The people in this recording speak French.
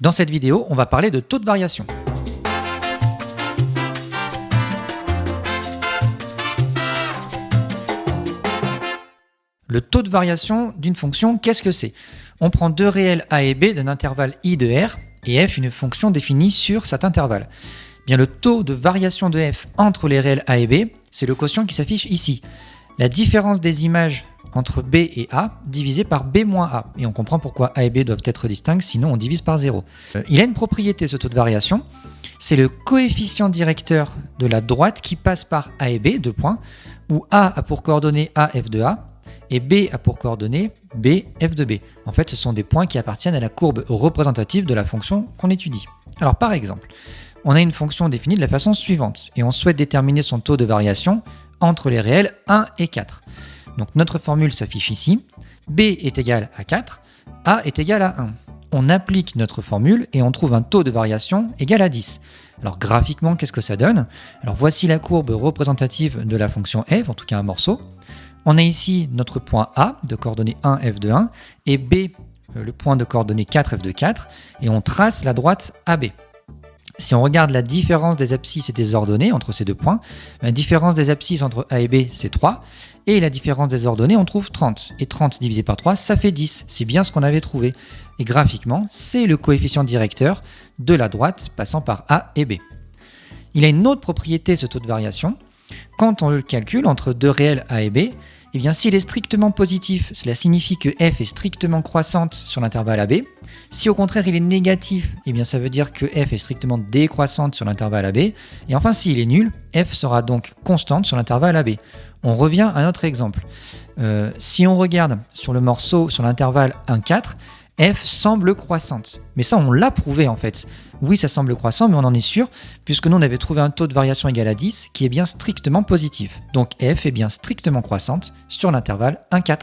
Dans cette vidéo, on va parler de taux de variation. Le taux de variation d'une fonction, qu'est-ce que c'est? On prend deux réels a et b d'un intervalle i de r et f une fonction définie sur cet intervalle. Bien, le taux de variation de f entre les réels a et b, c'est le quotient qui s'affiche ici. La différence des images entre b et a divisé par b moins a. Et on comprend pourquoi a et b doivent être distincts, sinon on divise par 0. Il a une propriété, ce taux de variation. C'est le coefficient directeur de la droite qui passe par a et b, deux points, où a pour coordonnées a, f de a, et b a pour coordonnées b, f de b. En fait, ce sont des points qui appartiennent à la courbe représentative de la fonction qu'on étudie. Alors par exemple, on a une fonction définie de la façon suivante, et on souhaite déterminer son taux de variation entre les réels 1 et 4. Donc notre formule s'affiche ici, b est égal à 4, a est égal à 1. On applique notre formule et on trouve un taux de variation égal à 10. Alors graphiquement, qu'est-ce que ça donne? Alors voici la courbe représentative de la fonction f, en tout cas un morceau. On a ici notre point a de coordonnées 1, f de 1, et b, le point de coordonnées 4, f de 4, et on trace la droite AB. Si on regarde la différence des abscisses et des ordonnées entre ces deux points, la différence des abscisses entre A et B, c'est 3, et la différence des ordonnées, on trouve 30. Et 30 divisé par 3, ça fait 10. C'est bien ce qu'on avait trouvé. Et graphiquement, c'est le coefficient directeur de la droite passant par A et B. Il a une autre propriété, ce taux de variation. Quand on le calcule entre deux réels A et B, eh bien, s'il est strictement positif, cela signifie que f est strictement croissante sur l'intervalle AB. Si au contraire il est négatif, eh bien, ça veut dire que f est strictement décroissante sur l'intervalle AB. Et enfin, s'il est nul, f sera donc constante sur l'intervalle AB. On revient à notre exemple. Si on regarde sur le morceau, sur l'intervalle 1,4, f semble croissante. Mais ça, on l'a prouvé en fait. Oui, ça semble croissant, mais on en est sûr, puisque nous, on avait trouvé un taux de variation égal à 10, qui est bien strictement positif. Donc f est bien strictement croissante sur l'intervalle 1,4.